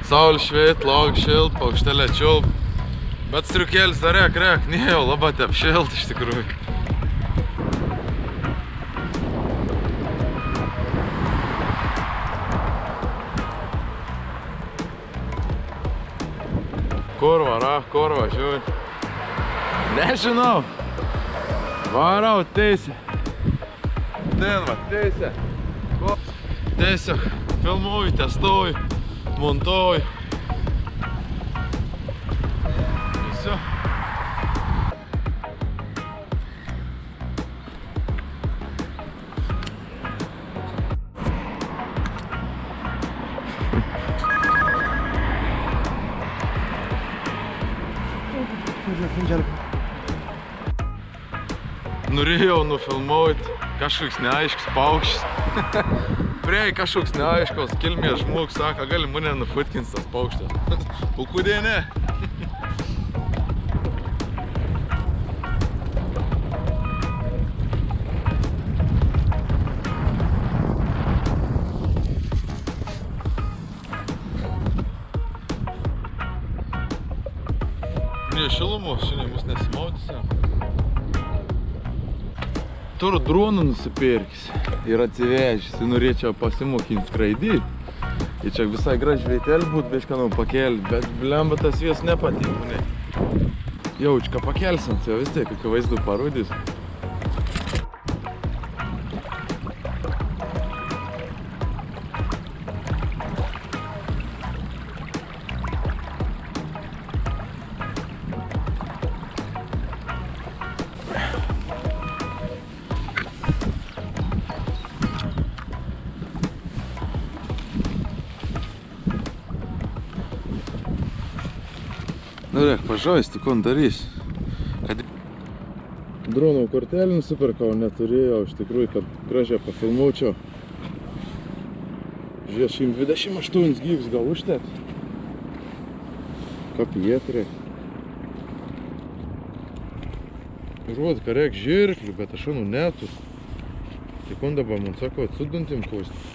Saulė šveit, laukia šilt, paukštelė čiulp. Bet striukėlis dar rek, nėjau labai taip šilt iš tikrųjų. Kurva, žiūrėt. Nežinau. Varau, teisė. Ten va, teisė. Tiesiog filmuoju, testuoju, montuoju. Visu. Norėjau nufilmuoti kažkoks neaiškus paukštis. Prie kažkoks neaiškos kilmės žmogus sako, gali mane nufutkins tas paukštis. O kodėl ne? Ne šilumos, šiandien mus nesimaudysia. Turiu droną nusipirkęs ir atsivežęs, norėčiau pasimokinti skraidyti. Ir čia visai graži vietelė būtų, bišką pakelti, bet blemba tas vės nepatinka. Jaučka pakelsim, tai vis tiek, kokį vaizdą parodys. Nu, rėk, pažais, tik on darys. Drono kortelį nusipirkau, neturėjau, iš tikrųjų, kad gražiai pafilmuočiau. Žiūrėk, 128 gigs gal užteks. Kopijėt rėk. Žuot, ką rėk žirklių, bet aš nu netus. Tik on dabar man sako, atsuduntim kosti.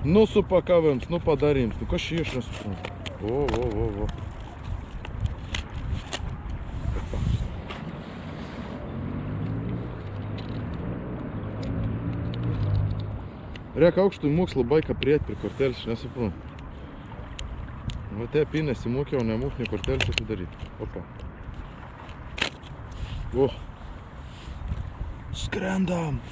Nu supakavams, nu padarėms, nu kas čia aš nesuprantu. Vo. Rėk aukštųjų mokslų baika prieit prie kortelės, aš nesuprantu. Va te apie nesimokėjau, nemok nei kortelės atidaryti. Opa. O. Skrendam.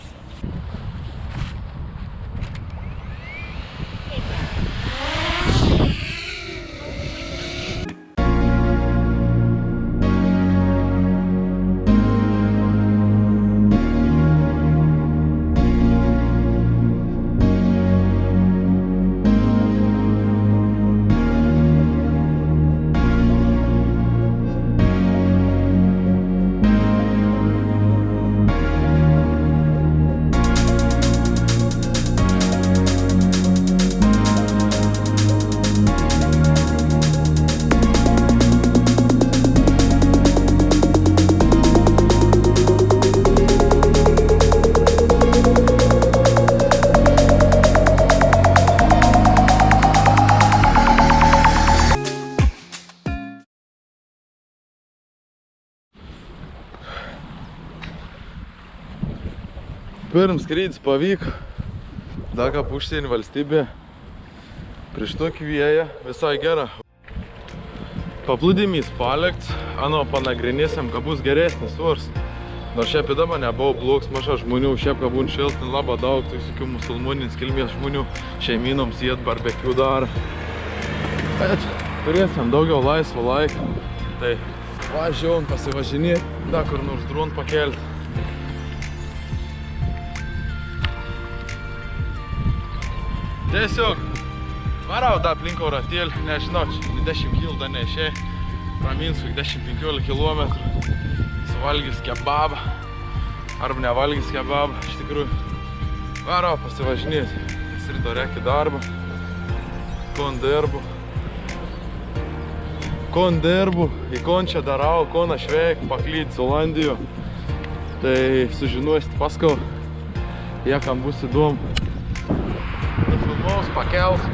Pirms skrydis pavyko, dar ką užsienį valstybė, prieš tokį vėją visai gera. Paplūdimys palikts, panagrinėsim, kad bus geresnis ors. Nors šiaip dabar nebuvo blogs, maža žmonių, šiaip kad būn šiltin labai daug, tai visokių musulmonins kilmės žmonių šeiminoms jėt barbekių dar. Bet turėsim daugiau laisvo laiko, tai važiuom pasivažinėti, dar kur nors dron pakelti. Tiesiog varau tą aplinko ratėlį, nežinau, 20 km dar neišėjai, praminsiu 10-15 km, suvalgys kebabą, arba nevalgys kebabą, iš tikrųjų varau pasivažinėti, nes ryto reikia darbą, kon dirbu, kon dirbu, į kon čia darau, kon aš veik, paklydys Olandijo. Tai sužinosit paskau, jie kam bus įdomu. Nufilmaus, pakels,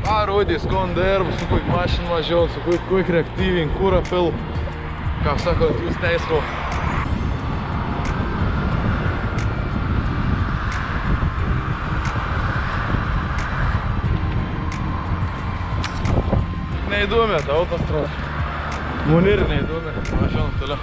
parodys, kon dirbu, su kuik mašin važiuot, su kuik reaktyvin, kurą pil, ką sakant, jūs teismo. Neįdomė ta autostrada. Mun ir neįdomė. Važiuojam toliau.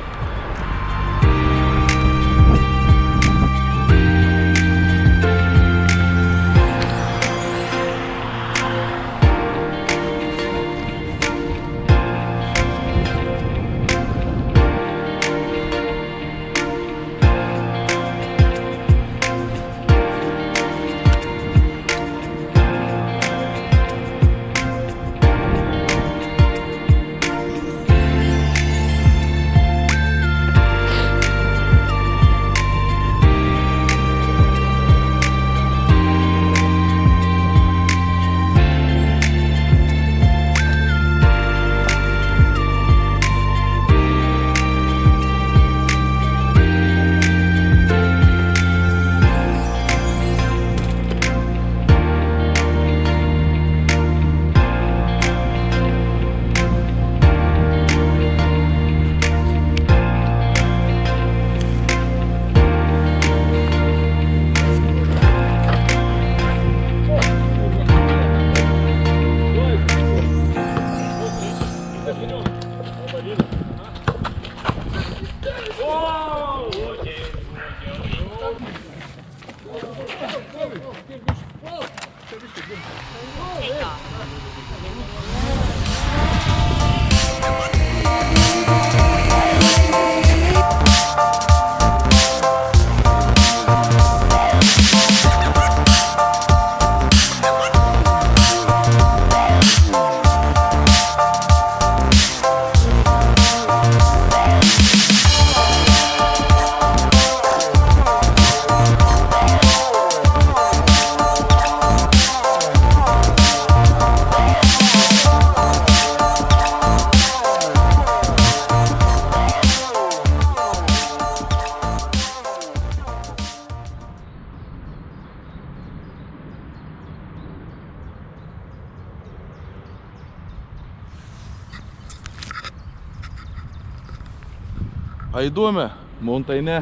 Įdomi, montaine.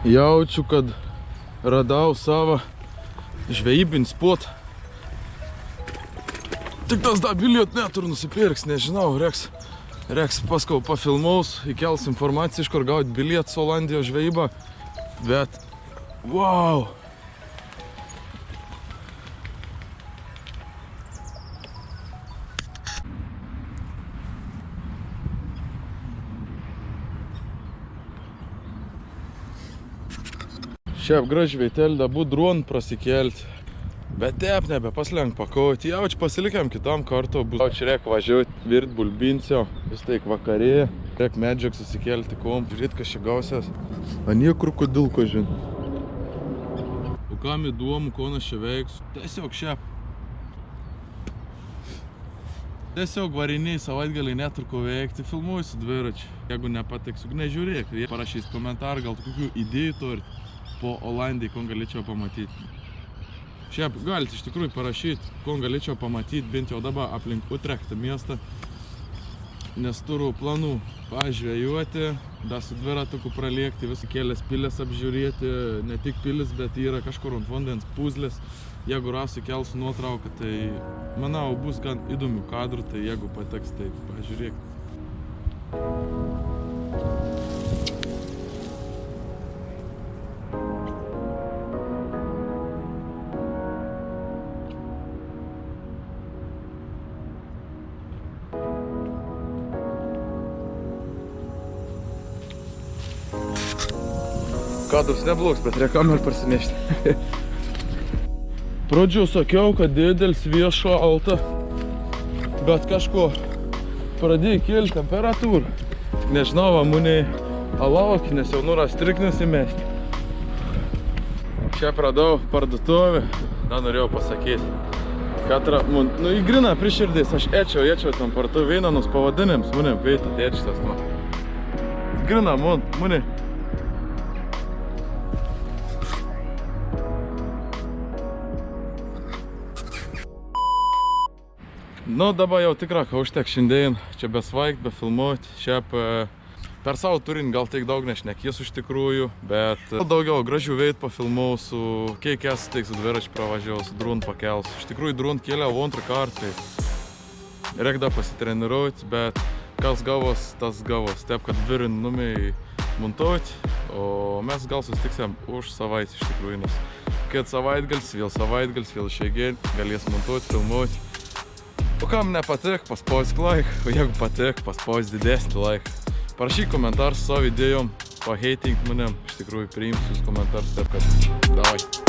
Jaučiu, kad radau savo žvejybinį spot. Tik tas da biliet neturiu nusipirks, nežinau, reiks paskau pafilmaus, įkels informaciją, iš kur gauti bilietus Olandijos žvejybą. Bet, wow! Šiaip graži vietelė, dabu dron prasikelti. Bet taip, nebepaslenk pakauti. Jauč pasilikiam kitam kartu. Jauč reik važiuoti, virt bulbincio, vis taik vakarėje. Reik medžiag susikelti kom, žiūrėt, kas čia gausias. Anie krokodilko žin. O kam įdomu, ko aš čia veiksiu? Tiesiog šiaip. Tiesiog variniai savaitgaliai neturi ko veikti, filmuoju su dviračiu. Jeigu nepatiksiu, nežiūrėk. Jie parašys komentarą, gal kokių idėjų turit po Olandijai, ko galėčiau pamatyti. Šiaip galite iš tikrųjų parašyti, ko galėčiau pamatyti, bent jau dabar aplink Utrechtą miestą. Nes turiu planų pažvejoti, dar su dviratuku pralėkti, visų kelias pilis apžiūrėti, ne tik pilis, bet yra kažkur ant vandens puzlės. Jeigu rasiu kelsiu nuotrauką, tai manau bus gan įdomių kadrų, tai jeigu pateks, tai pažiūrėk. Kadrus neblogs, bet reikia kamerą parsinešti. Pradžių sakiau, kad didelis viešo alta, bet kažko pradėjo kelti temperatūrą. Nežinau, amuniai alauk, nes jau nuras striknis įmesti. Čia pradau parduotuvį, dar norėjau pasakyti. Katra, nu į griną priširdys, aš ečiau tam parduotuvį, eina nus pavadinėms, manim veitat ečitas, nu. Grina, muni. Nu, dabar jau tikra, kad užtek šiandien čia besvaigt, befilmuot. Šiaip per savo turinį gal tiek daug nešnekės iš tikrųjų, bet daugiau gražių veit pafilmau su keikės, teik su dviračiu pravažiavau, su drūn pakels. Iš tikrųjų drūn kėliau antrą kartą, tai reik dar pasitreniruot, bet kas gavos, tas gavos. Taip, kad dvirin numiai montuot, o mes gal susitiksime už savaitę iš tikrųjų, nes kad savaitgalis, vėl išeigėn, galės montuot, filmuot. O kam nepatik, paspausk like, o jeigu patik, paspausk didesnį like. Parašyk komentarus savo idėjom, paheitink manim, iš tikrųjų priimsiu jūs komentarus, taip kad davai.